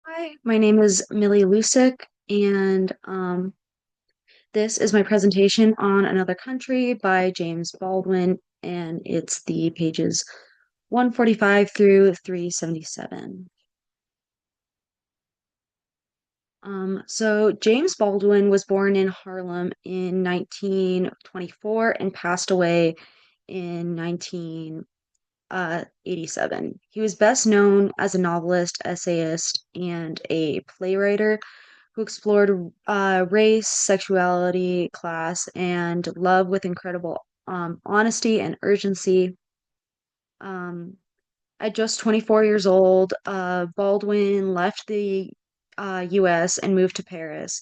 Hi, my name is Millie Lusick, and this is my presentation on Another Country by James Baldwin, and it's the pages 145 through 377. So James Baldwin was born in Harlem in 1924 and passed away in 1987. He was best known as a novelist, essayist, and a playwright who explored race, sexuality, class, and love with incredible honesty and urgency. Um, at just 24 years old, Baldwin left the US and moved to Paris.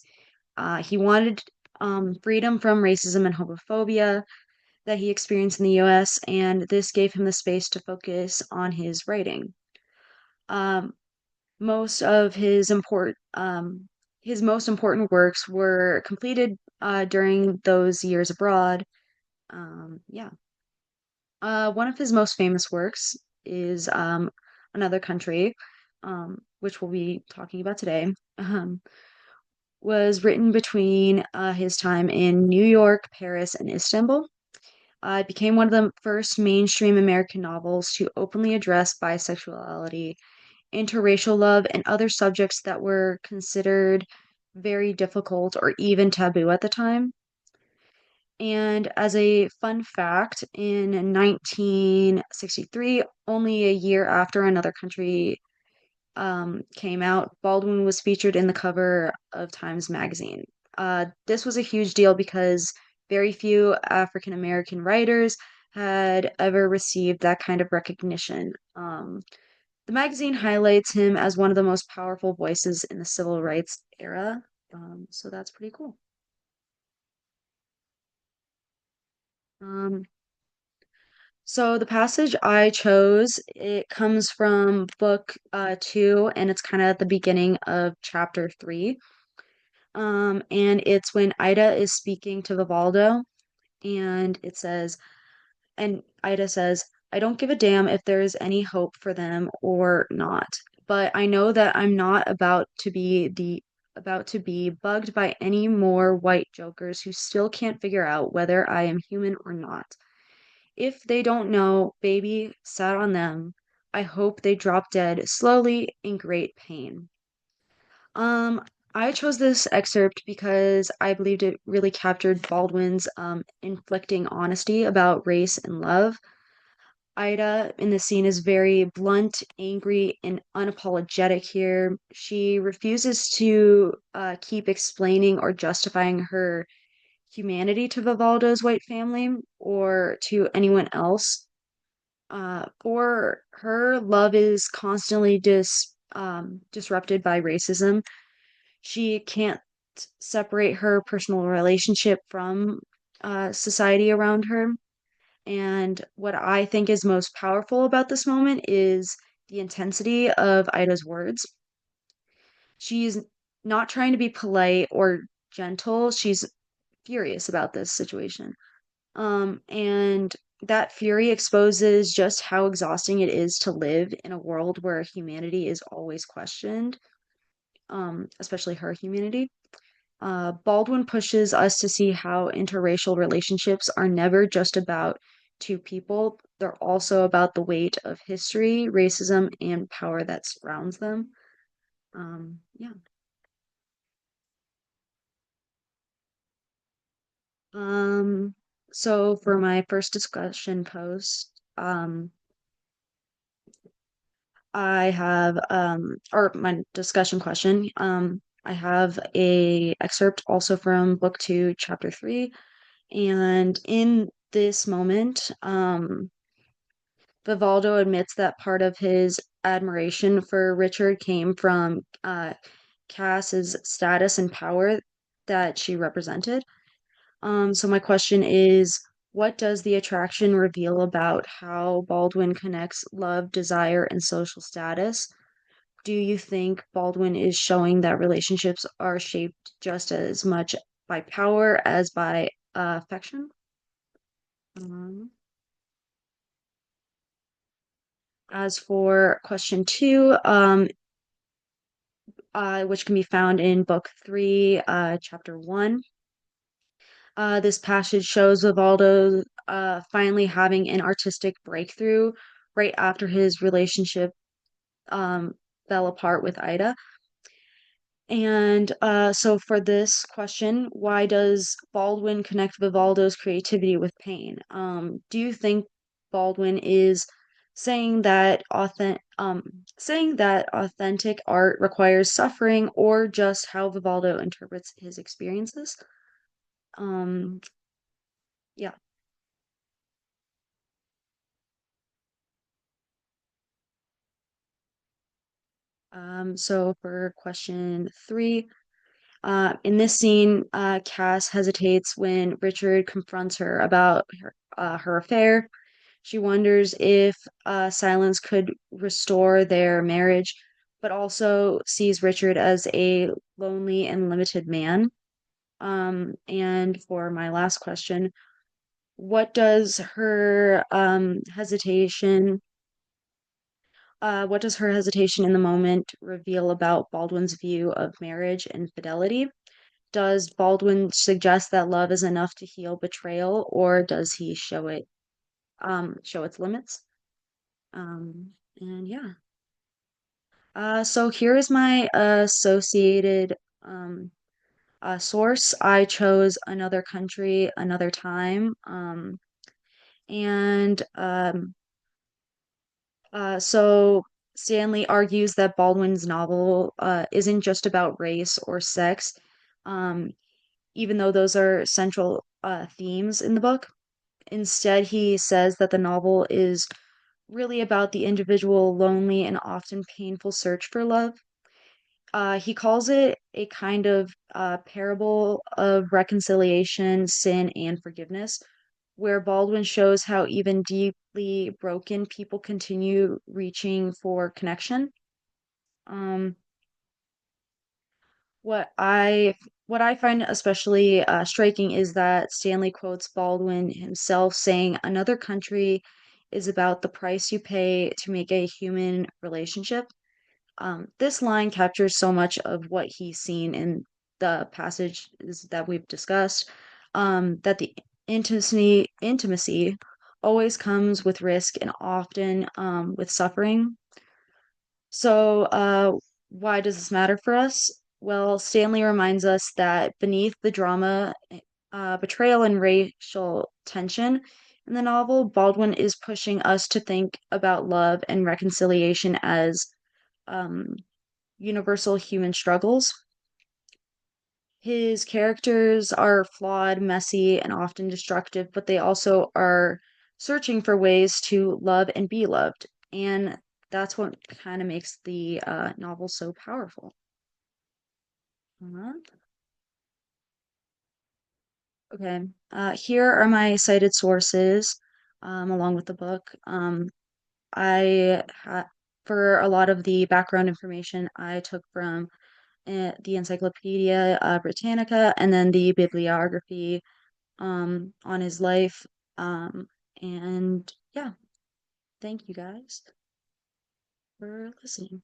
He wanted freedom from racism and homophobia that he experienced in the US, and this gave him the space to focus on his writing. Um, most of his most important works were completed during those years abroad. Yeah. One of his most famous works is Another Country, which we'll be talking about today. Was written between his time in New York, Paris, and Istanbul. It became one of the first mainstream American novels to openly address bisexuality, interracial love, and other subjects that were considered very difficult or even taboo at the time. And as a fun fact, in 1963, only a year after Another Country came out, Baldwin was featured in the cover of Times Magazine. This was a huge deal because very few African American writers had ever received that kind of recognition. The magazine highlights him as one of the most powerful voices in the civil rights era. So that's pretty cool. Um, so the passage I chose, it comes from book two, and it's kind of at the beginning of chapter three. And it's when Ida is speaking to Vivaldo, and it says, and Ida says, I don't give a damn if there is any hope for them or not, but I know that I'm not about to be bugged by any more white jokers who still can't figure out whether I am human or not. If they don't know, baby, sad on them. I hope they drop dead slowly in great pain. I chose this excerpt because I believed it really captured Baldwin's inflicting honesty about race and love. Ida in the scene is very blunt, angry, and unapologetic here. She refuses to keep explaining or justifying her humanity to Vivaldo's white family or to anyone else. For her, love is constantly disrupted by racism. She can't separate her personal relationship from society around her. And what I think is most powerful about this moment is the intensity of Ida's words. She's not trying to be polite or gentle. She's furious about this situation. And that fury exposes just how exhausting it is to live in a world where humanity is always questioned, especially her humanity. Baldwin pushes us to see how interracial relationships are never just about two people, they're also about the weight of history, racism, and power that surrounds them. Yeah. Um, so for my first discussion post, I have or my discussion question, I have a excerpt also from book two, chapter three, and in this moment, Vivaldo admits that part of his admiration for Richard came from Cass's status and power that she represented. So my question is, what does the attraction reveal about how Baldwin connects love, desire, and social status? Do you think Baldwin is showing that relationships are shaped just as much by power as by affection? Um, as for question two, which can be found in book 3, chapter 1. This passage shows Vivaldo finally having an artistic breakthrough right after his relationship um, fell apart with Ida. And so, for this question, why does Baldwin connect Vivaldo's creativity with pain? Do you think Baldwin is saying that authentic art requires suffering, or just how Vivaldo interprets his experiences? Um, yeah. So for question 3, in this scene, Cass hesitates when Richard confronts her about her affair. She wonders if silence could restore their marriage, but also sees Richard as a lonely and limited man. And for my last question, what does her hesitation in the moment reveal about Baldwin's view of marriage and fidelity? Does Baldwin suggest that love is enough to heal betrayal, or does he show its limits? And yeah. So here is my associated source. I chose Another Country, Another Time. And so Stanley argues that Baldwin's novel isn't just about race or sex, um, even though those are central themes in the book. Instead, he says that the novel is really about the individual lonely and often painful search for love. He calls it a kind of parable of reconciliation, sin, and forgiveness, where Baldwin shows how even deeply broken people continue reaching for connection. Um, what I what I find especially striking is that Stanley quotes Baldwin himself saying, "Another country is about the price you pay to make a human relationship." This line captures so much of what he's seen in the passages that we've discussed. That the intimacy always comes with risk and often with suffering. So, why does this matter for us? Well, Stanley reminds us that beneath the drama, betrayal, and racial tension in the novel, Baldwin is pushing us to think about love and reconciliation as um, universal human struggles. His characters are flawed, messy, and often destructive, but they also are searching for ways to love and be loved. And that's what kind of makes the novel so powerful. Uh, Okay. Here are my cited sources along with the book. I ha For a lot of the background information, I took from the Encyclopedia Britannica and then the bibliography on his life. Um, and yeah, thank you guys for listening.